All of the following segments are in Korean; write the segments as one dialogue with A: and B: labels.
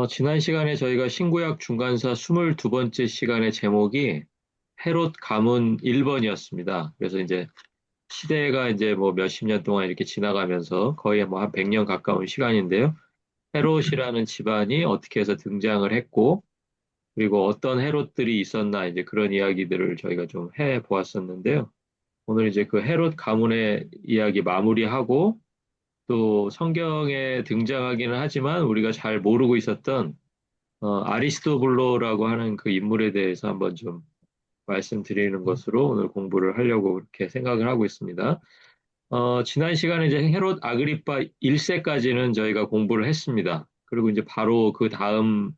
A: 지난 시간에 저희가 신구약 중간사 22번째 시간의 제목이 헤롯 가문 1번이었습니다. 그래서 이제 시대가 이제 뭐 몇십 년 동안 이렇게 지나가면서 거의 뭐 한 100년 가까운 시간인데요. 헤롯이라는 집안이 어떻게 해서 등장을 했고, 그리고 어떤 헤롯들이 있었나 이제 그런 이야기들을 저희가 좀 해 보았었는데요. 오늘 이제 그 헤롯 가문의 이야기 마무리하고 또 성경에 등장하기는 하지만 우리가 잘 모르고 있었던 아리스토블로라고 하는 그 인물에 대해서 한번 좀 말씀드리는 것으로 오늘 공부를 하려고 그렇게 생각을 하고 있습니다. 지난 시간에 이제 헤롯 아그리파 1세까지는 저희가 공부를 했습니다. 그리고 이제 바로 그 다음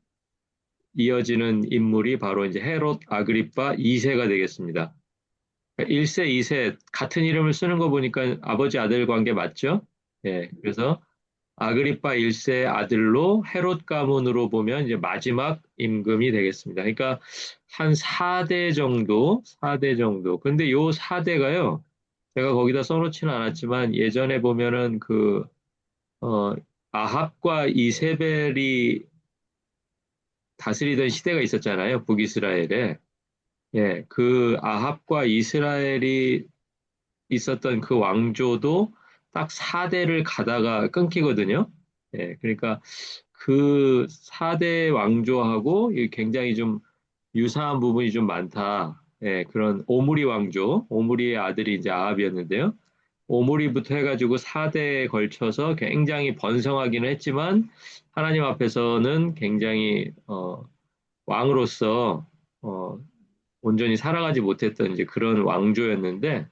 A: 이어지는 인물이 바로 이제 헤롯 아그리파 2세가 되겠습니다. 1세, 2세 같은 이름을 쓰는 거 보니까 아버지 아들 관계 맞죠? 예, 그래서 아그리파 1세 아들로 헤롯 가문으로 보면 이제 마지막 임금이 되겠습니다. 그러니까 한 4대 정도, 4대 정도. 근데 요 4대가요, 제가 거기다 써놓지는 않았지만 예전에 보면은 어, 아합과 이세벨이 다스리던 시대가 있었잖아요. 북이스라엘에. 예, 그 아합과 이스라엘이 있었던 그 왕조도 딱 4대를 가다가 끊기거든요. 예, 그러니까 그 4대 왕조하고 굉장히 좀 유사한 부분이 좀 많다. 예, 그런 오므리 왕조, 오므리의 아들이 이제 아합이었는데요. 오므리부터 해가지고 4대에 걸쳐서 굉장히 번성하기는 했지만 하나님 앞에서는 굉장히 왕으로서 어, 온전히 살아가지 못했던 이제 그런 왕조였는데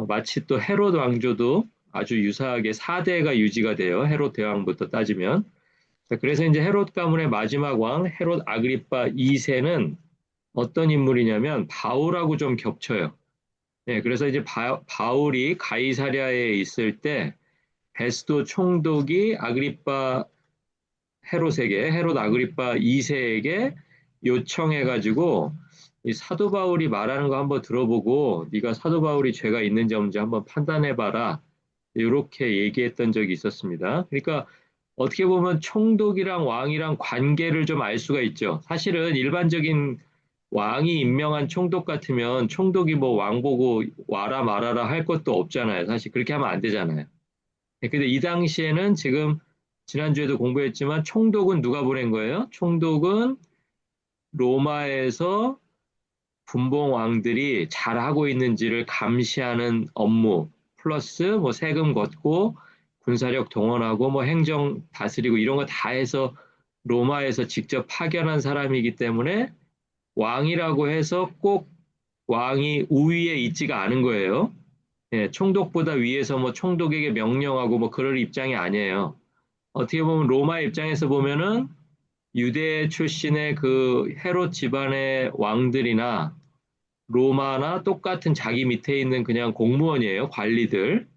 A: 마치 또 헤롯 왕조도 아주 유사하게 4대가 유지가 돼요. 헤롯 대왕부터 따지면. 자, 그래서 이제 헤롯 가문의 마지막 왕 헤롯 아그리파 2세는 어떤 인물이냐면 바울하고 좀 겹쳐요. 네, 그래서 이제 바울이 가이사랴에 있을 때 베스도 총독이 아그리파 헤롯에게 헤롯 아그리파 2세에게 요청해가지고 이 사도 바울이 말하는 거 한번 들어보고 네가 사도 바울이 죄가 있는지 없는지 한번 판단해봐라. 이렇게 얘기했던 적이 있었습니다. 그러니까 어떻게 보면 총독이랑 왕이랑 관계를 좀 알 수가 있죠. 사실은 일반적인 왕이 임명한 총독 같으면 총독이 뭐 왕 보고 와라 말아라 할 것도 없잖아요. 사실 그렇게 하면 안 되잖아요. 근데 이 당시에는 지금 지난주에도 공부했지만 총독은 누가 보낸 거예요? 총독은 로마에서 분봉 왕들이 잘하고 있는지를 감시하는 업무 플러스 뭐 세금 걷고 군사력 동원하고 뭐 행정 다스리고 이런 거 다 해서 로마에서 직접 파견한 사람이기 때문에 왕이라고 해서 꼭 왕이 우위에 있지가 않은 거예요. 예, 총독보다 위에서 뭐 총독에게 명령하고 뭐 그럴 입장이 아니에요. 어떻게 보면 로마 입장에서 보면은 유대 출신의 그 헤롯 집안의 왕들이나 로마나 똑같은 자기 밑에 있는 그냥 공무원이에요, 관리들.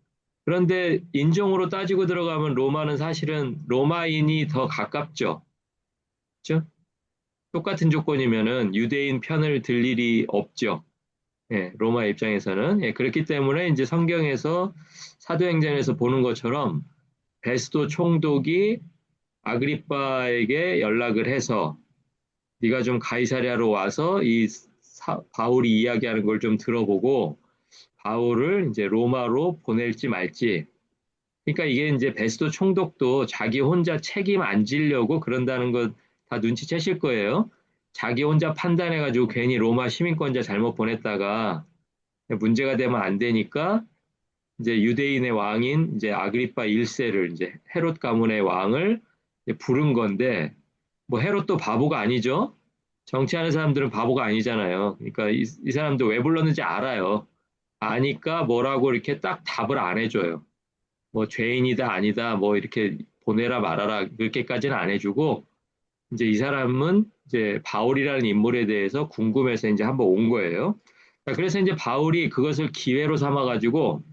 A: 그런데 인종으로 따지고 들어가면 로마는 사실은 로마인이 더 가깝죠. 그렇죠? 똑같은 조건이면은 유대인 편을 들 일이 없죠. 예, 로마 입장에서는. 예, 그렇기 때문에 이제 성경에서 사도행전에서 보는 것처럼 베스도 총독이 아그리빠에게 연락을 해서 네가 좀 가이사랴로 와서 바울이 이야기하는 걸 좀 들어보고 바울을 이제 로마로 보낼지 말지. 그러니까 이게 이제 베스도 총독도 자기 혼자 책임 안 지려고 그런다는 것 다 눈치채실 거예요. 자기 혼자 판단해가지고 괜히 로마 시민권자 잘못 보냈다가 문제가 되면 안 되니까 이제 유대인의 왕인 이제 아그리파 1세를 이제 헤롯 가문의 왕을 이제 부른 건데 뭐 헤롯도 바보가 아니죠. 정치하는 사람들은 바보가 아니잖아요. 그러니까 이 사람도 왜 불렀는지 알아요. 아니까 뭐라고 이렇게 딱 답을 안 해줘요. 뭐 죄인이다 아니다 뭐 이렇게 보내라 말아라 그렇게까지는 안 해주고 이제 이 사람은 이제 바울이라는 인물에 대해서 궁금해서 이제 한번 온 거예요. 자, 그래서 이제 바울이 그것을 기회로 삼아가지고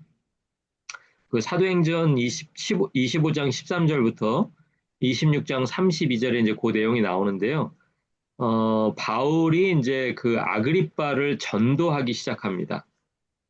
A: 그 사도행전 25장 13절부터 26장 32절에 이제 그 내용이 나오는데요. 바울이 이제 그 아그리빠를 전도하기 시작합니다.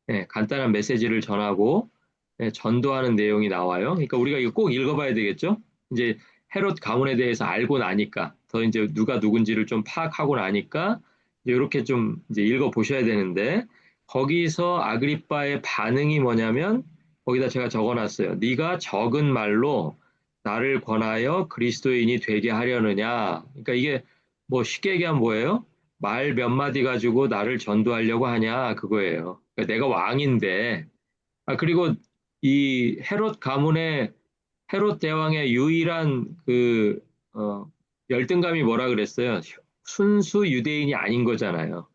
A: 네, 간단한 메시지를 전하고 네, 전도하는 내용이 나와요. 그러니까 우리가 이거 꼭 읽어봐야 되겠죠? 이제 헤롯 가문에 대해서 알고 나니까 더 이제 누가 누군지를 좀 파악하고 나니까 이렇게 좀 이제 읽어 보셔야 되는데 거기서 아그리빠의 반응이 뭐냐면 거기다 제가 적어놨어요. 네가 적은 말로 나를 권하여 그리스도인이 되게 하려느냐. 그러니까 이게 뭐 쉽게 얘기하면 뭐예요? 말 몇 마디 가지고 나를 전도하려고 하냐 그거예요. 그러니까 내가 왕인데 그리고 이 헤롯 가문의 헤롯 대왕의 유일한 그 열등감이 뭐라 그랬어요? 순수 유대인이 아닌 거잖아요.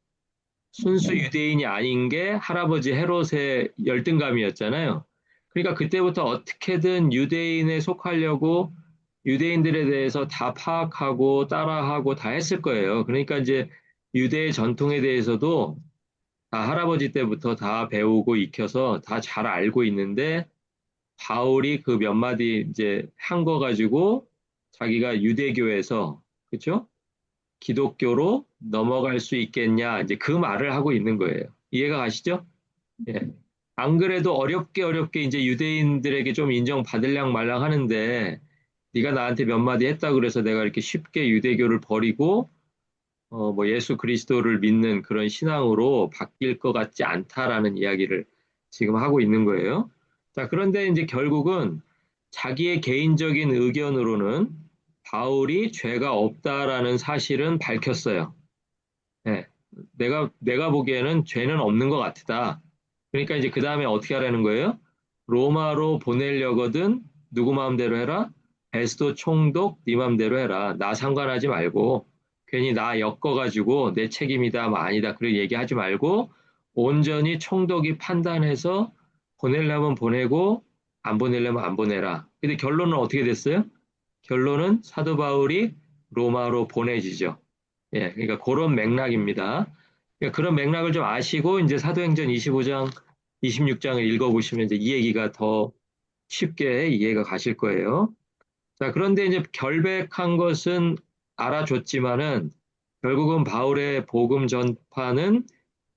A: 순수 유대인이 아닌 게 할아버지 헤롯의 열등감이었잖아요. 그러니까 그때부터 어떻게든 유대인에 속하려고 유대인들에 대해서 다 파악하고 따라하고 다 했을 거예요. 그러니까 이제 유대의 전통에 대해서도 다 할아버지 때부터 다 배우고 익혀서 다 잘 알고 있는데 바울이 그 몇 마디 이제 한 거 가지고 자기가 유대교에서 그렇죠? 기독교로 넘어갈 수 있겠냐 이제 그 말을 하고 있는 거예요. 이해가 가시죠? 예. 안 그래도 어렵게 이제 유대인들에게 좀 인정받을랑 말랑 하는데 네가 나한테 몇 마디 했다 그래서 내가 이렇게 쉽게 유대교를 버리고 뭐 예수 그리스도를 믿는 그런 신앙으로 바뀔 것 같지 않다라는 이야기를 지금 하고 있는 거예요. 자, 그런데 이제 결국은 자기의 개인적인 의견으로는 바울이 죄가 없다라는 사실은 밝혔어요. 네, 내가 보기에는 죄는 없는 것 같다. 그러니까 이제 그 다음에 어떻게 하라는 거예요? 로마로 보내려거든 누구 마음대로 해라? 베스도 총독 네 마음대로 해라. 나 상관하지 말고 괜히 나 엮어가지고 내 책임이다, 뭐 아니다 그런 얘기하지 말고 온전히 총독이 판단해서 보내려면 보내고 안 보내려면 안 보내라. 근데 결론은 어떻게 됐어요? 결론은 사도 바울이 로마로 보내지죠. 예, 그러니까 그런 맥락입니다. 그러니까 그런 맥락을 좀 아시고 이제 사도행전 25장, 26장을 읽어보시면 이제 이 얘기가 더 쉽게 이해가 가실 거예요. 자, 그런데 이제 결백한 것은 알아줬지만은 결국은 바울의 복음 전파는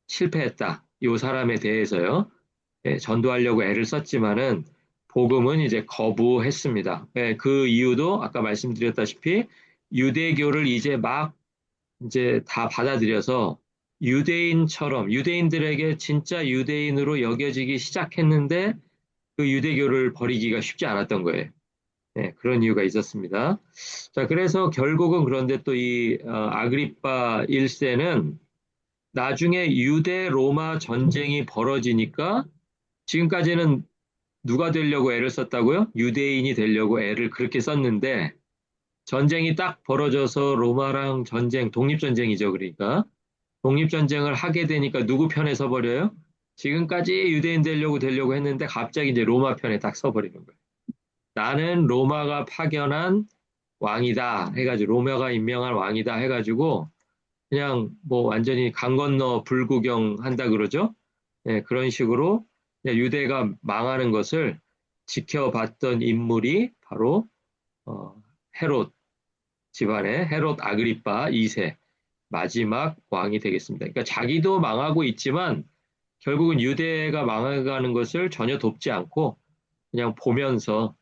A: 실패했다. 이 사람에 대해서요. 예, 전도하려고 애를 썼지만은 복음은 이제 거부했습니다. 예, 그 이유도 아까 말씀드렸다시피 유대교를 이제 막 이제 다 받아들여서 유대인처럼 유대인들에게 진짜 유대인으로 여겨지기 시작했는데 그 유대교를 버리기가 쉽지 않았던 거예요. 네, 그런 이유가 있었습니다. 자, 그래서 결국은 그런데 또 이 아그리파 1세는 나중에 유대 로마 전쟁이 벌어지니까 지금까지는 누가 되려고 애를 썼다고요? 유대인이 되려고 애를 그렇게 썼는데 전쟁이 딱 벌어져서 로마랑 전쟁, 독립전쟁이죠. 그러니까 독립전쟁을 하게 되니까 누구 편에 서버려요? 지금까지 유대인 되려고 했는데 갑자기 이제 로마 편에 딱 서버리는 거예요. 나는 로마가 파견한 왕이다 해가지고 로마가 임명한 왕이다 해가지고 그냥 뭐 완전히 강 건너 불구경 한다 그러죠. 예, 그런 식으로 그냥 유대가 망하는 것을 지켜봤던 인물이 바로 어, 헤롯 집안의 헤롯 아그리파 2세 마지막 왕이 되겠습니다. 그러니까 자기도 망하고 있지만 결국은 유대가 망해가는 것을 전혀 돕지 않고 그냥 보면서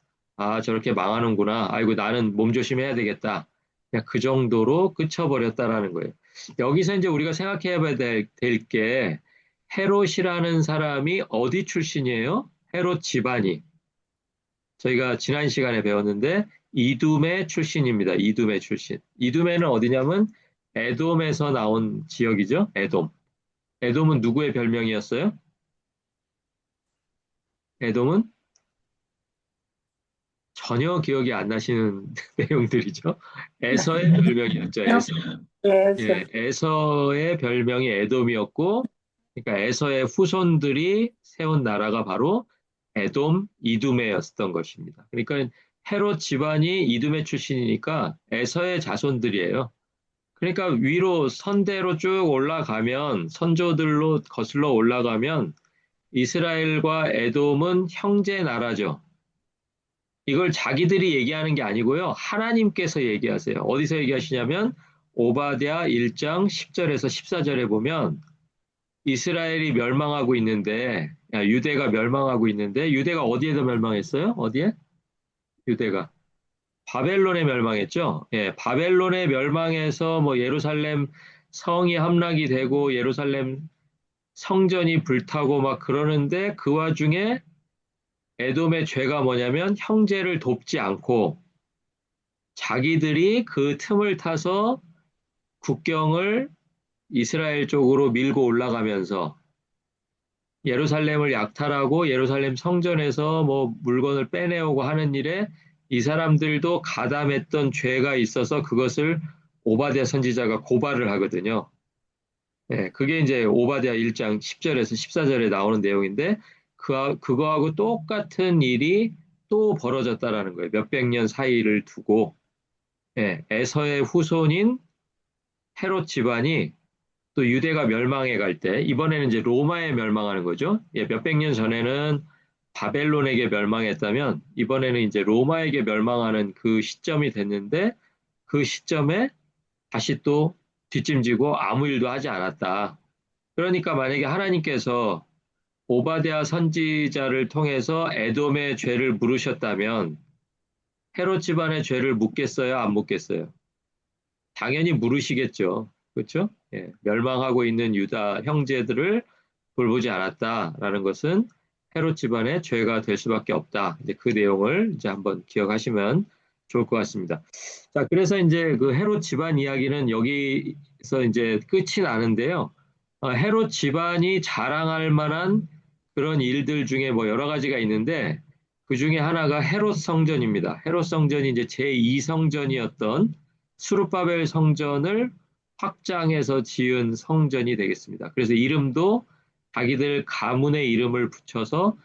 A: 저렇게 망하는구나. 아이고 나는 몸조심해야 되겠다. 그냥 그 정도로 그쳐버렸다라는 거예요. 여기서 이제 우리가 생각해 봐야 될 게 헤롯이라는 사람이 어디 출신이에요? 헤롯 집안이. 저희가 지난 시간에 배웠는데 이둠의 출신입니다. 이둠의 출신. 이둠에는 어디냐면 에돔에서 나온 지역이죠. 에돔. 에돔은 누구의 별명이었어요? 에돔은 전혀 기억이 안 나시는 내용들이죠. 에서의 별명이었죠. 에서.
B: 예,
A: 예, 에서의 별명이 에돔이었고, 그러니까 에서의 후손들이 세운 나라가 바로 에돔, 이두메였던 것입니다. 그러니까 헤롯 집안이 이두메 출신이니까 에서의 자손들이에요. 그러니까 위로 선대로 쭉 올라가면 선조들로 거슬러 올라가면 이스라엘과 에돔은 형제 나라죠. 이걸 자기들이 얘기하는 게 아니고요. 하나님께서 얘기하세요. 어디서 얘기하시냐면 오바댜 1장 10절에서 14절에 보면 이스라엘이 멸망하고 있는데 유대가 멸망하고 있는데 유대가 어디에서 멸망했어요? 어디에? 유대가 바벨론에 멸망했죠. 예, 바벨론에 멸망해서 뭐 예루살렘 성이 함락이 되고 예루살렘 성전이 불타고 막 그러는데 그 와중에 에돔의 죄가 뭐냐면 형제를 돕지 않고 자기들이 그 틈을 타서 국경을 이스라엘 쪽으로 밀고 올라가면서 예루살렘을 약탈하고 예루살렘 성전에서 뭐 물건을 빼내오고 하는 일에 이 사람들도 가담했던 죄가 있어서 그것을 오바댜 선지자가 고발을 하거든요. 네, 그게 이제 오바댜 1장 10절에서 14절에 나오는 내용인데 그거하고 똑같은 일이 또 벌어졌다라는 거예요. 몇백 년 사이를 두고 예, 에서의 후손인 헤롯 집안이 또 유대가 멸망해 갈 때, 이번에는 이제 로마에 멸망하는 거죠. 예, 몇백 년 전에는 바벨론에게 멸망했다면, 이번에는 이제 로마에게 멸망하는 그 시점이 됐는데, 그 시점에 다시 또 뒷짐지고 아무 일도 하지 않았다. 그러니까 만약에 하나님께서 오바댜 선지자를 통해서 에돔의 죄를 물으셨다면, 헤롯 집안의 죄를 묻겠어요? 안 묻겠어요? 당연히 물으시겠죠. 그렇죠? 예, 멸망하고 있는 유다 형제들을 돌보지 않았다라는 것은 헤롯 집안의 죄가 될 수밖에 없다. 이제 그 내용을 이제 한번 기억하시면 좋을 것 같습니다. 자, 그래서 이제 그 헤롯 집안 이야기는 여기서 이제 끝이 나는데요. 헤롯 집안이 자랑할 만한 그런 일들 중에 뭐 여러 가지가 있는데 그 중에 하나가 헤롯 성전입니다. 헤롯 성전이 이제 제2성전이었던 수룹바벨 성전을 확장해서 지은 성전이 되겠습니다. 그래서 이름도 자기들 가문의 이름을 붙여서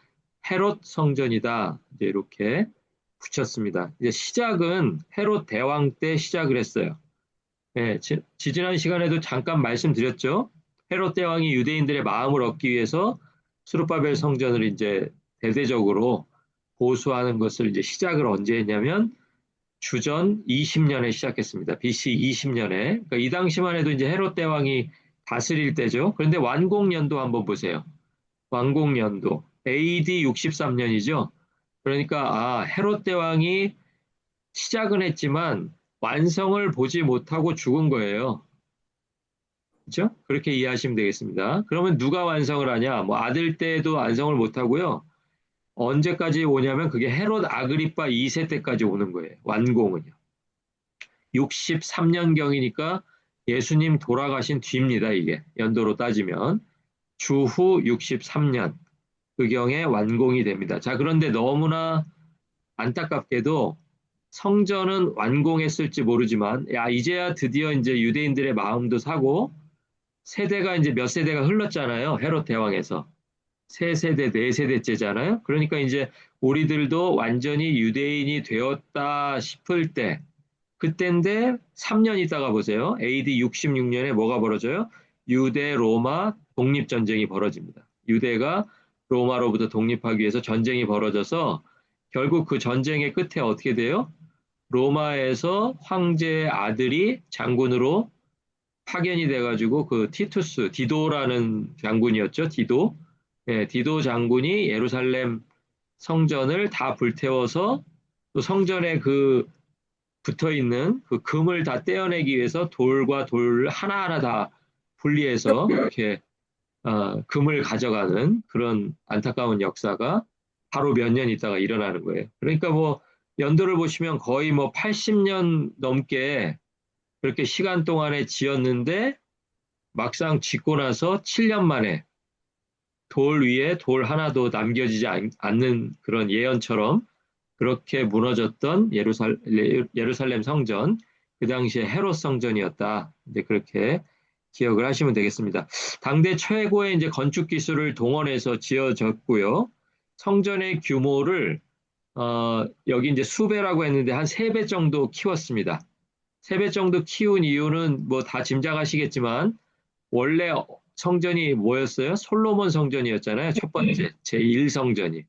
A: 헤롯 성전이다. 이제 이렇게 붙였습니다. 이제 시작은 헤롯 대왕 때 시작을 했어요. 예, 지난 시간에도 잠깐 말씀드렸죠. 헤롯 대왕이 유대인들의 마음을 얻기 위해서 수룹바벨 성전을 이제 대대적으로 보수하는 것을 이제 시작을 언제 했냐면 주전 20년에 시작했습니다. BC 20년에. 그러니까 이 당시만 해도 이제 헤롯 대왕이 다스릴 때죠. 그런데 완공연도 한번 보세요. 완공연도. AD 63년이죠. 그러니까 헤롯 대왕이 시작은 했지만 완성을 보지 못하고 죽은 거예요. 그렇죠? 그렇게 이해하시면 되겠습니다. 그러면 누가 완성을 하냐? 뭐 아들 때도 완성을 못하고요. 언제까지 오냐면 그게 헤롯 아그리파 2세 때까지 오는 거예요. 완공은요. 63년경이니까 예수님 돌아가신 뒤입니다. 이게 연도로 따지면 주후 63년 그경에 완공이 됩니다. 자, 그런데 너무나 안타깝게도 성전은 완공했을지 모르지만 야, 이제야 드디어 이제 유대인들의 마음도 사고 세대가 이제 몇 세대가 흘렀잖아요. 헤롯 대왕에서. 세 세대, 네 세대째잖아요. 그러니까 이제 우리들도 완전히 유대인이 되었다 싶을 때 그때인데 3년 있다가 보세요. AD 66년에 뭐가 벌어져요? 유대 로마 독립전쟁이 벌어집니다. 유대가 로마로부터 독립하기 위해서 전쟁이 벌어져서 결국 그 전쟁의 끝에 어떻게 돼요? 로마에서 황제의 아들이 장군으로 파견이 돼가지고 그 티투스, 디도라는 장군이었죠. 디도. 예, 디도 장군이 예루살렘 성전을 다 불태워서 또 성전에 그 붙어 있는 그 금을 다 떼어내기 위해서 돌과 돌 하나하나 다 분리해서 이렇게 금을 가져가는 그런 안타까운 역사가 바로 몇 년 있다가 일어나는 거예요. 그러니까 뭐 연도를 보시면 거의 뭐 80년 넘게 그렇게 시간 동안에 지었는데 막상 짓고 나서 7년 만에 돌 위에 돌 하나도 남겨지지 않는 그런 예언처럼 그렇게 무너졌던 예루살렘 성전, 그 당시에 헤롯 성전이었다. 이제 그렇게 기억을 하시면 되겠습니다. 당대 최고의 이제 건축 기술을 동원해서 지어졌고요. 성전의 규모를 여기 이제 수배라고 했는데 한 3배 정도 키웠습니다. 3배 정도 키운 이유는 뭐 다 짐작하시겠지만 원래 성전이 뭐였어요? 솔로몬 성전이었잖아요. 첫 번째, 제1성전이.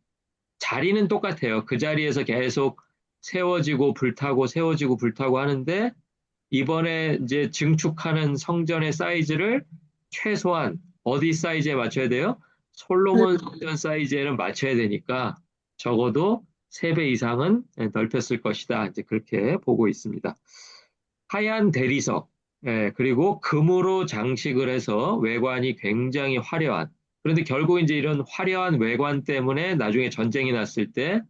A: 자리는 똑같아요. 그 자리에서 계속 세워지고 불타고 세워지고 불타고 하는데 이번에 이제 증축하는 성전의 사이즈를 최소한 어디 사이즈에 맞춰야 돼요? 솔로몬 성전 사이즈에는 맞춰야 되니까 적어도 3배 이상은 넓혔을 것이다. 이제 그렇게 보고 있습니다. 하얀 대리석, 그리고 금으로 장식을 해서 외관이 굉장히 화려한. 그런데 결국 이제 이런 화려한 외관 때문에 나중에 전쟁이 났을 때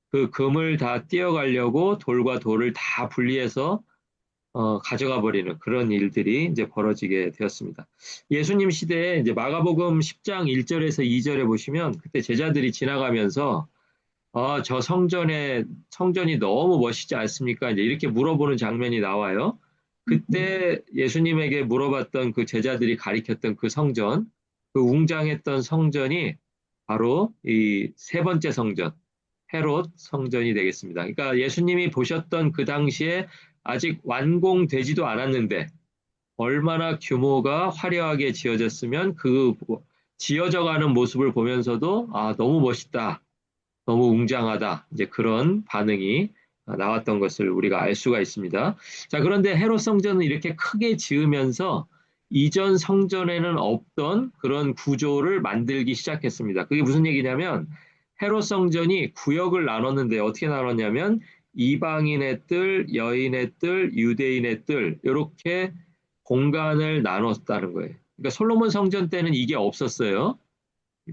A: 그 금을 다 띄어가려고 돌과 돌을 다 분리해서 가져가 버리는 그런 일들이 이제 벌어지게 되었습니다. 예수님 시대에 이제 마가복음 10장 1절에서 2절에 보시면 그때 제자들이 지나가면서 저 성전이 너무 멋있지 않습니까? 이제 이렇게 물어보는 장면이 나와요. 그때 예수님에게 물어봤던 그 제자들이 가리켰던 그 성전, 그 웅장했던 성전이 바로 이 세 번째 성전, 헤롯 성전이 되겠습니다. 그러니까 예수님이 보셨던 그 당시에 아직 완공되지도 않았는데 얼마나 규모가 화려하게 지어졌으면 그 지어져 가는 모습을 보면서도 너무 멋있다. 너무 웅장하다. 이제 그런 반응이 나왔던 것을 우리가 알 수가 있습니다. 자, 그런데 헤롯 성전은 이렇게 크게 지으면서 이전 성전에는 없던 그런 구조를 만들기 시작했습니다. 그게 무슨 얘기냐면 헤롯 성전이 구역을 나눴는데 어떻게 나눴냐면 이방인의 뜰, 여인의 뜰, 유대인의 뜰 이렇게 공간을 나눴다는 거예요. 그러니까 솔로몬 성전 때는 이게 없었어요.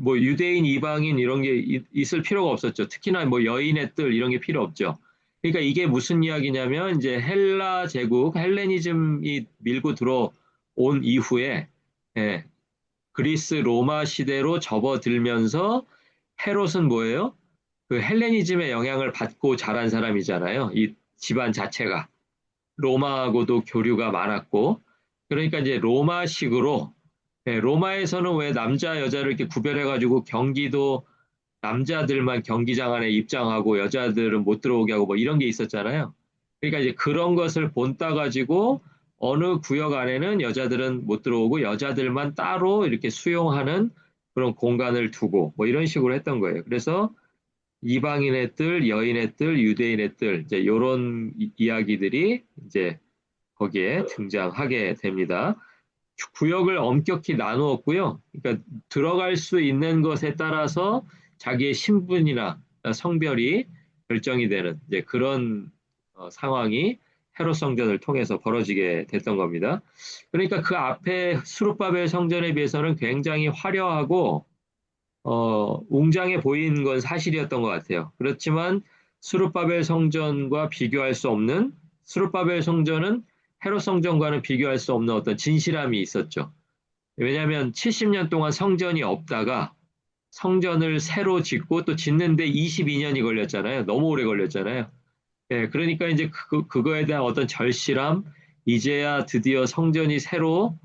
A: 뭐 유대인, 이방인 이런 게 있을 필요가 없었죠. 특히나 뭐 여인의 뜰 이런 게 필요 없죠. 그러니까 이게 무슨 이야기냐면 이제 헬라 제국, 헬레니즘이 밀고 들어온 이후에 예, 그리스 로마 시대로 접어들면서 헤롯은 뭐예요? 그 헬레니즘의 영향을 받고 자란 사람이잖아요. 이 집안 자체가 로마하고도 교류가 많았고 그러니까 이제 로마식으로 로마에서는 왜 남자 여자를 이렇게 구별해가지고 경기도 남자들만 경기장 안에 입장하고 여자들은 못 들어오게 하고 뭐 이런 게 있었잖아요. 그러니까 이제 그런 것을 본따 가지고 어느 구역 안에는 여자들은 못 들어오고 여자들만 따로 이렇게 수용하는 그런 공간을 두고 뭐 이런 식으로 했던 거예요. 그래서 이방인의 뜰, 여인의 뜰, 유대인의 뜰 이제 이런 이야기들이 이제 거기에 등장하게 됩니다. 구역을 엄격히 나누었고요. 그러니까 들어갈 수 있는 것에 따라서 자기의 신분이나 성별이 결정이 되는 이제 그런 상황이 헤롯 성전을 통해서 벌어지게 됐던 겁니다. 그러니까 그 앞에 수룹바벨 성전에 비해서는 굉장히 화려하고 웅장해 보이는 건 사실이었던 것 같아요. 그렇지만 수룹바벨 성전과 비교할 수 없는 수룹바벨 성전은 헤롯 성전과는 비교할 수 없는 어떤 진실함이 있었죠. 왜냐하면 70년 동안 성전이 없다가 성전을 새로 짓고 또 짓는데 22년이 걸렸잖아요. 너무 오래 걸렸잖아요. 예, 그러니까 이제 그거에 대한 어떤 절실함, 이제야 드디어 성전이 새로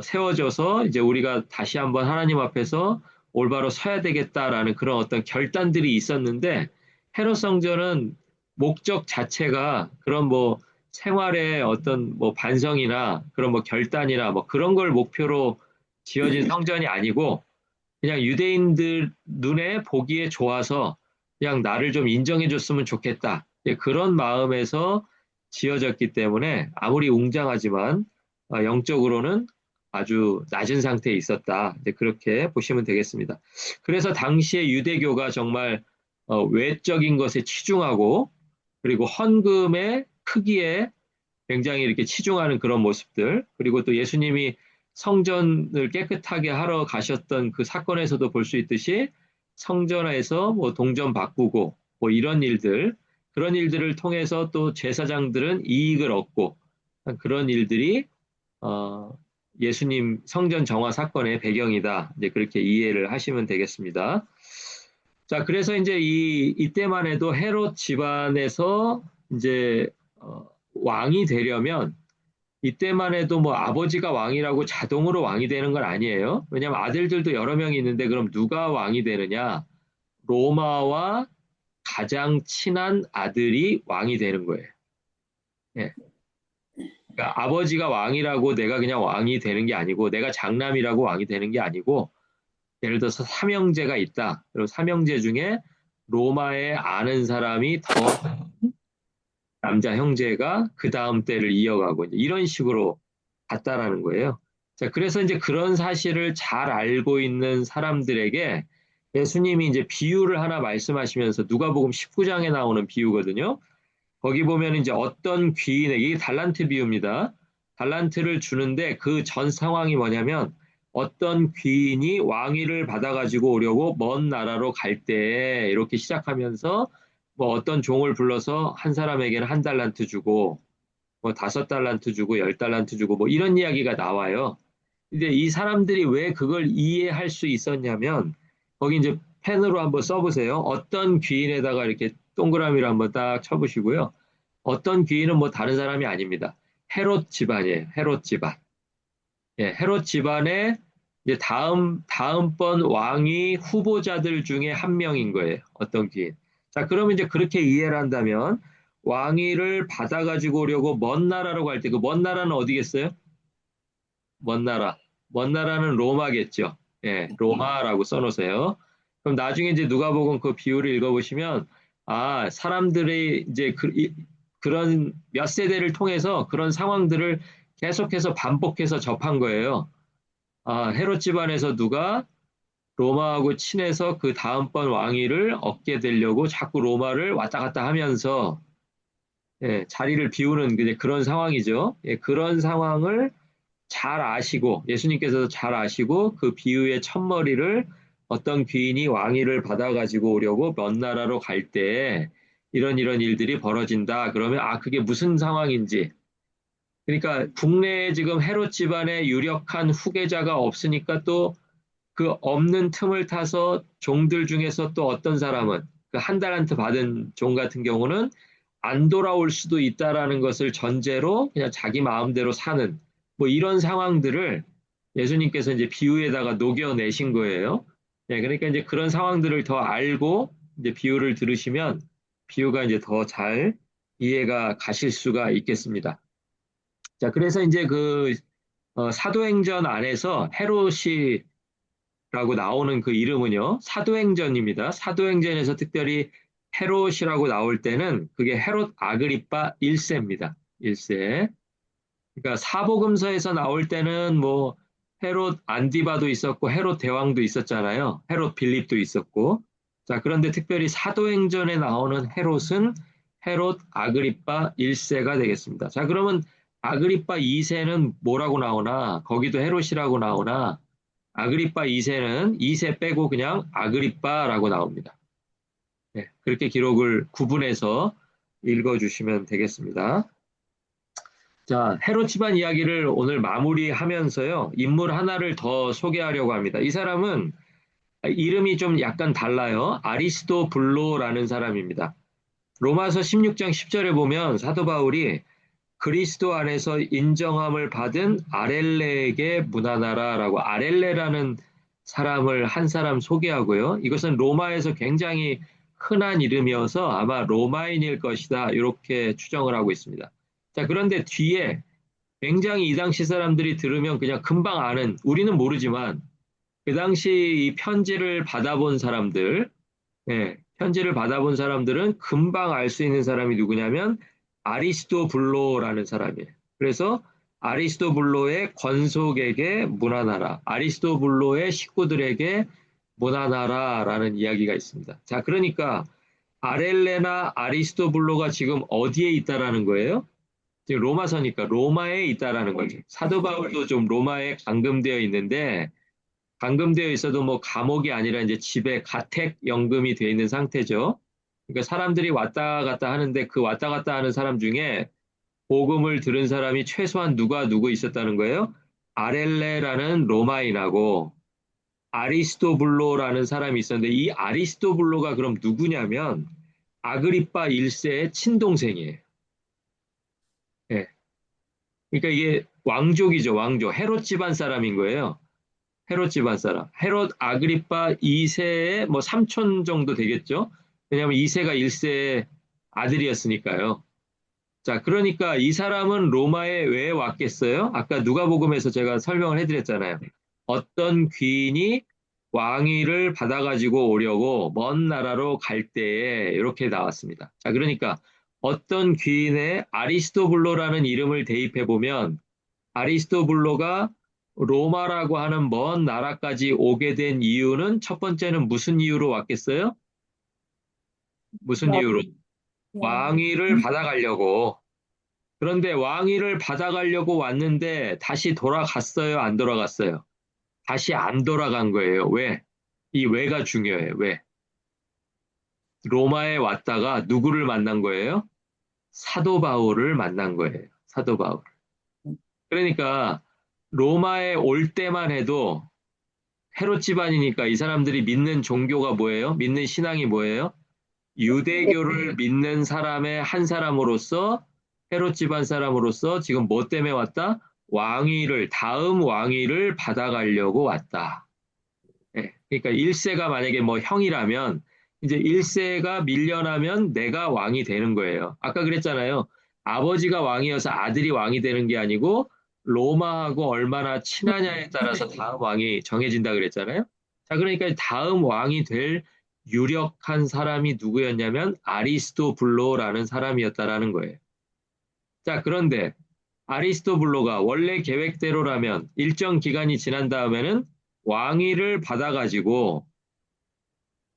A: 세워져서 이제 우리가 다시 한번 하나님 앞에서 올바로 서야 되겠다라는 그런 어떤 결단들이 있었는데 헤롯 성전은 목적 자체가 그런 뭐 생활의 어떤 뭐 반성이나 그런 뭐 결단이나 뭐 그런 걸 목표로 지어진 성전이 아니고 그냥 유대인들 눈에 보기에 좋아서 그냥 나를 좀 인정해 줬으면 좋겠다. 그런 마음에서 지어졌기 때문에 아무리 웅장하지만 영적으로는 아주 낮은 상태에 있었다. 그렇게 보시면 되겠습니다. 그래서 당시에 유대교가 정말 외적인 것에 치중하고 그리고 헌금의 크기에 굉장히 이렇게 치중하는 그런 모습들 그리고 또 예수님이 성전을 깨끗하게 하러 가셨던 그 사건에서도 볼 수 있듯이 성전에서 뭐 동전 바꾸고 뭐 이런 일들 그런 일들을 통해서 또 제사장들은 이익을 얻고 그런 일들이 어, 예수님 성전 정화 사건의 배경이다. 이제 그렇게 이해를 하시면 되겠습니다. 자, 그래서 이제 이때만 해도 헤롯 집안에서 이제 왕이 되려면 이때만 해도 뭐 아버지가 왕이라고 자동으로 왕이 되는 건 아니에요. 왜냐하면 아들들도 여러 명이 있는데 그럼 누가 왕이 되느냐? 로마와 가장 친한 아들이 왕이 되는 거예요. 예. 그러니까 아버지가 왕이라고 내가 그냥 왕이 되는 게 아니고 내가 장남이라고 왕이 되는 게 아니고 예를 들어서 삼형제가 있다. 그리고 삼형제 중에 로마에 아는 사람이 더 남자 형제가 그 다음 때를 이어가고 이런 식으로 갔다라는 거예요. 자, 그래서 이제 그런 사실을 잘 알고 있는 사람들에게 예수님이 이제 비유를 하나 말씀하시면서 누가복음 19장에 나오는 비유거든요. 거기 보면 이제 어떤 귀인에게, 이게 달란트 비유입니다. 달란트를 주는데 그 전 상황이 뭐냐면 어떤 귀인이 왕위를 받아가지고 오려고 먼 나라로 갈 때 이렇게 시작하면서 뭐 어떤 종을 불러서 한 사람에게는 한 달란트 주고 뭐 다섯 달란트 주고 열 달란트 주고 뭐 이런 이야기가 나와요. 근데 이 사람들이 왜 그걸 이해할 수 있었냐면 거기 이제 펜으로 한번 써보세요. 어떤 귀인에다가 이렇게 동그라미를 한번 딱 쳐보시고요. 어떤 귀인은 뭐 다른 사람이 아닙니다. 헤롯 집안이에요. 헤롯 집안. 예, 헤롯 집안의 이제 다음번 왕위 후보자들 중에 한 명인 거예요. 어떤 귀인. 자, 그러면 이제 그렇게 이해를 한다면 왕위를 받아가지고 오려고 먼 나라로 갈 때 그 먼 나라는 어디겠어요? 먼 나라. 먼 나라는 로마겠죠. 예, 로마라고 써놓으세요. 그럼 나중에 이제 누가복음 그 비유를 읽어보시면, 아, 사람들이 이제 그런 몇 세대를 통해서 그런 상황들을 계속해서 반복해서 접한 거예요. 아, 헤롯 집안에서 누가 로마하고 친해서 그 다음번 왕위를 얻게 되려고 자꾸 로마를 왔다 갔다 하면서 예, 자리를 비우는 그런 상황이죠. 예, 그런 상황을 잘 아시고 예수님께서도 잘 아시고 그 비유의 첫머리를 어떤 귀인이 왕위를 받아가지고 오려고 먼 나라로 갈 때 이런 일들이 벌어진다. 그러면 아 그게 무슨 상황인지. 그러니까 국내에 지금 헤롯 집안의 유력한 후계자가 없으니까 또 그 없는 틈을 타서 종들 중에서 또 어떤 사람은 그 한 달란트 받은 종 같은 경우는 안 돌아올 수도 있다라는 것을 전제로 그냥 자기 마음대로 사는 뭐 이런 상황들을 예수님께서 이제 비유에다가 녹여내신 거예요. 네, 그러니까 이제 그런 상황들을 더 알고 이제 비유를 들으시면 비유가 이제 더 잘 이해가 가실 수가 있겠습니다. 자, 그래서 이제 사도행전 안에서 헤롯이 라고 나오는 그 이름은요, 사도행전입니다. 사도행전에서 특별히 헤롯이라고 나올 때는 그게 헤롯 아그리파 1세입니다. 1세. 그러니까 사복음서에서 나올 때는 뭐 헤롯 안디바도 있었고 헤롯 대왕도 있었잖아요. 헤롯 빌립도 있었고. 자, 그런데 특별히 사도행전에 나오는 헤롯은 헤롯 아그리파 1세가 되겠습니다. 자, 그러면 아그리파 2세는 뭐라고 나오나? 거기도 헤롯이라고 나오나? 아그리파 2세는 2세 빼고 그냥 아그리파라고 나옵니다. 네, 그렇게 기록을 구분해서 읽어주시면 되겠습니다. 자, 헤롯 집안 이야기를 오늘 마무리하면서요, 인물 하나를 더 소개하려고 합니다. 이 사람은 이름이 좀 약간 달라요. 아리스토블로라는 사람입니다. 로마서 16장 10절에 보면 사도 바울이 그리스도 안에서 인정함을 받은 아렐레에게 문안하라라고 아렐레라는 사람을 한 사람 소개하고요. 이것은 로마에서 굉장히 흔한 이름이어서 아마 로마인일 것이다. 이렇게 추정을 하고 있습니다. 자, 그런데 뒤에 굉장히 이 당시 사람들이 들으면 그냥 금방 아는, 우리는 모르지만 그 당시 이 편지를 받아본 사람들, 예, 편지를 받아본 사람들은 금방 알 수 있는 사람이 누구냐면 아리스토블로라는 사람이에요. 그래서 아리스토블로의 권속에게 문안하라. 아리스토블로의 식구들에게 문안하라라는 이야기가 있습니다. 자, 그러니까 아렐레나 아리스토블로가 지금 어디에 있다라는 거예요? 지금 로마서니까 로마에 있다라는 거죠. 사도 바울도 좀 로마에 감금되어 있는데 감금되어 있어도 뭐 감옥이 아니라 이제 집에 가택 연금이 되어 있는 상태죠. 그러니까 사람들이 왔다 갔다 하는데 그 왔다 갔다 하는 사람 중에 복음을 들은 사람이 최소한 누구 있었다는 거예요? 아렐레라는 로마인하고 아리스토블로라는 사람이 있었는데 이 아리스토블로가 그럼 누구냐면 아그리파 1세의 친동생이에요. 예. 그러니까 이게 왕족이죠, 왕족. 헤롯 집안 사람인 거예요. 헤롯 집안 사람. 헤롯 아그리파 2세의 뭐 삼촌 정도 되겠죠? 왜냐하면 2세가 1세의 아들이었으니까요. 자, 그러니까 이 사람은 로마에 왜 왔겠어요? 아까 누가복음에서 제가 설명을 해드렸잖아요. 어떤 귀인이 왕위를 받아가지고 오려고 먼 나라로 갈 때에 이렇게 나왔습니다. 자, 그러니까 어떤 귀인의 아리스토블로라는 이름을 대입해 보면 아리스토블로가 로마라고 하는 먼 나라까지 오게 된 이유는 첫 번째는 무슨 이유로 왔겠어요? 무슨
B: 와,
A: 이유로?
B: 왕.
A: 왕위를 받아가려고. 그런데 왕위를 받아가려고 왔는데 다시 돌아갔어요? 안 돌아갔어요? 다시 안 돌아간 거예요. 왜? 이 왜가 중요해요. 왜? 로마에 왔다가 누구를 만난 거예요? 사도 바울을 만난 거예요. 사도 바울. 그러니까 로마에 올 때만 해도 헤롯 집안이니까 이 사람들이 믿는 종교가 뭐예요? 믿는 신앙이 뭐예요? 유대교를 믿는 사람의 한 사람으로서 헤롯 집안 사람으로서 지금 뭐 때문에 왔다? 왕위를 다음 왕위를 받아가려고 왔다. 예, 그러니까 1세가 만약에 뭐 형이라면 이제 1세가 밀려나면 내가 왕이 되는 거예요. 아까 그랬잖아요. 아버지가 왕이어서 아들이 왕이 되는 게 아니고 로마하고 얼마나 친하냐에 따라서 다음 왕이 정해진다 그랬잖아요. 자, 그러니까 다음 왕이 될 유력한 사람이 누구였냐면 아리스토블로라는 사람이었다라는 거예요. 자, 그런데 아리스토블로가 원래 계획대로라면 일정 기간이 지난 다음에는 왕위를 받아가지고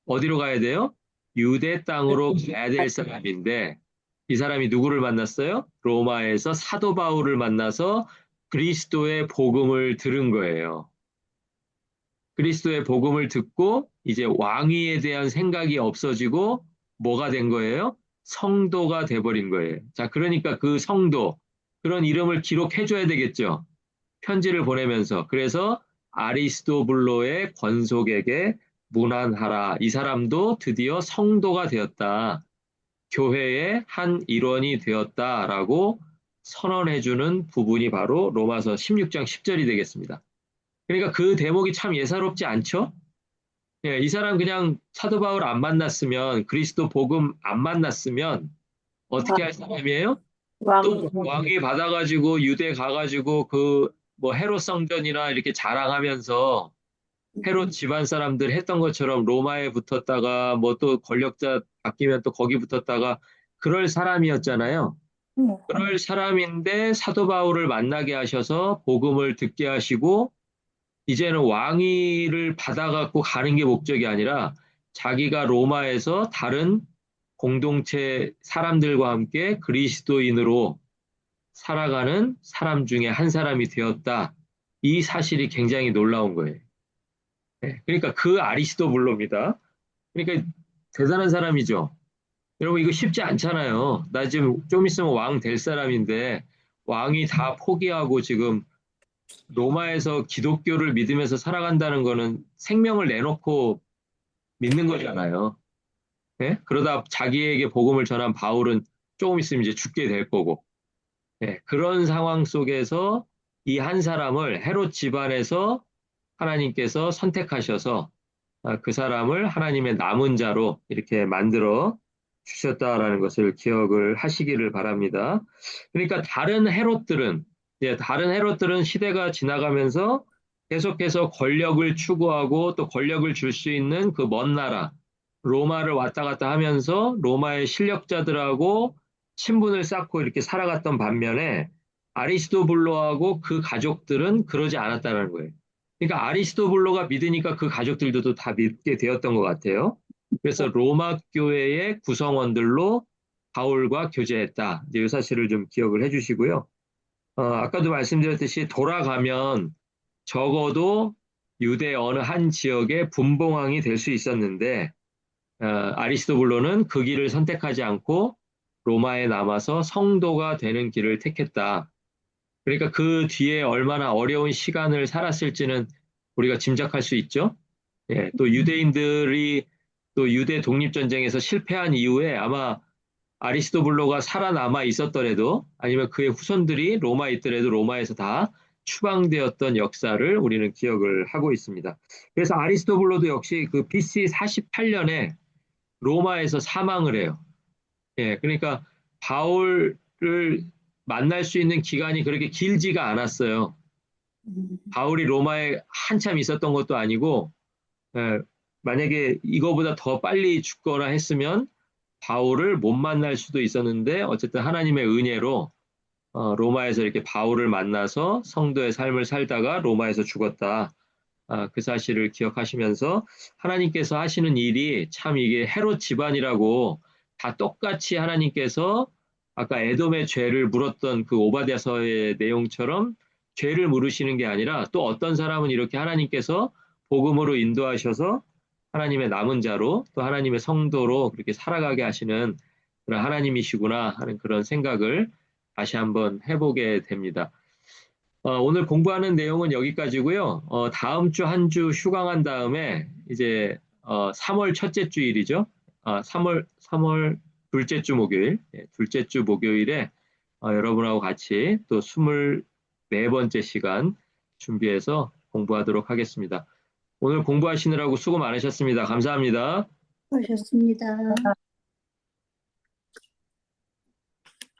A: 어디로 가야 돼요? 유대 땅으로 가야 될 사람인데 이 사람이 누구를 만났어요? 로마에서 사도 바울을 만나서 그리스도의 복음을 들은 거예요. 그리스도의 복음을 듣고 이제 왕위에 대한 생각이 없어지고 뭐가 된 거예요? 성도가 돼버린 거예요. 자, 그러니까 그 성도, 그런 이름을 기록해줘야 되겠죠. 편지를 보내면서. 그래서 아리스토블로의 권속에게 문안하라. 이 사람도 드디어 성도가 되었다. 교회의 한 일원이 되었다라고 선언해주는 부분이 바로 로마서 16장 10절이 되겠습니다. 그러니까 그 대목이 참 예사롭지 않죠? 예, 이 사람 그냥 사도 바울 안 만났으면 그리스도 복음 안 만났으면 어떻게 할 사람이에요? 또
B: 왕.
A: 왕위 받아가지고 유대 가가지고 그 뭐 헤롯 성전이나 이렇게 자랑하면서 헤롯 집안 사람들 했던 것처럼 로마에 붙었다가 뭐 또 권력자 바뀌면 또 거기 붙었다가 그럴 사람이었잖아요. 그럴 사람인데 사도 바울을 만나게 하셔서 복음을 듣게 하시고 이제는 왕위를 받아갖고 가는 게 목적이 아니라 자기가 로마에서 다른 공동체 사람들과 함께 그리스도인으로 살아가는 사람 중에 한 사람이 되었다. 이 사실이 굉장히 놀라운 거예요. 네, 그러니까 그 아리스토블로입니다. 그러니까 대단한 사람이죠. 여러분 이거 쉽지 않잖아요. 나 지금 좀 있으면 왕 될 사람인데 왕이 다 포기하고 지금 로마에서 기독교를 믿으면서 살아간다는 거는 생명을 내놓고 믿는 거잖아요. 예? 그러다 자기에게 복음을 전한 바울은 조금 있으면 이제 죽게 될 거고. 예, 그런 상황 속에서 이 한 사람을 헤롯 집안에서 하나님께서 선택하셔서 그 사람을 하나님의 남은 자로 이렇게 만들어 주셨다라는 것을 기억을 하시기를 바랍니다. 그러니까 다른 헤롯들은 시대가 지나가면서 계속해서 권력을 추구하고 또 권력을 줄 수 있는 그 먼 나라 로마를 왔다 갔다 하면서 로마의 실력자들하고 친분을 쌓고 이렇게 살아갔던 반면에 아리스토블로하고 그 가족들은 그러지 않았다는 거예요. 그러니까 아리스토블로가 믿으니까 그 가족들도 다 믿게 되었던 것 같아요. 그래서 로마 교회의 구성원들로 바울과 교제했다. 이제 이 사실을 좀 기억을 해주시고요. 아까도 말씀드렸듯이 돌아가면 적어도 유대 어느 한 지역의 분봉왕이 될 수 있었는데 아리스토블로는 그 길을 선택하지 않고 로마에 남아서 성도가 되는 길을 택했다. 그러니까 그 뒤에 얼마나 어려운 시간을 살았을지는 우리가 짐작할 수 있죠. 예, 또 유대인들이 또 유대 독립전쟁에서 실패한 이후에 아마 아리스토블로가 살아남아 있었더라도 아니면 그의 후손들이 로마에 있더라도 로마에서 다 추방되었던 역사를 우리는 기억을 하고 있습니다. 그래서 아리스토블로도 역시 그 BC 48년에 로마에서 사망을 해요. 예, 그러니까 바울을 만날 수 있는 기간이 그렇게 길지가 않았어요. 바울이 로마에 한참 있었던 것도 아니고, 예, 만약에 이거보다 더 빨리 죽거나 했으면 바울을 못 만날 수도 있었는데, 어쨌든 하나님의 은혜로 로마에서 이렇게 바울을 만나서 성도의 삶을 살다가 로마에서 죽었다. 그 사실을 기억하시면서 하나님께서 하시는 일이 참 이게 헤롯 집안이라고 다 똑같이 하나님께서 아까 에돔의 죄를 물었던 그 오바댜서의 내용처럼 죄를 물으시는 게 아니라 또 어떤 사람은 이렇게 하나님께서 복음으로 인도하셔서 하나님의 남은 자로 또 하나님의 성도로 그렇게 살아가게 하시는 그런 하나님이시구나 하는 그런 생각을 다시 한번 해보게 됩니다. 오늘 공부하는 내용은 여기까지고요. 다음 주 한 주 휴강한 다음에 이제 3월 첫째 주일이죠. 3월 둘째 주 목요일, 둘째 주 목요일에 여러분하고 같이 또 24번째 시간 준비해서 공부하도록 하겠습니다. 오늘 공부하시느라고 수고 많으셨습니다. 감사합니다.
B: 하셨습니다.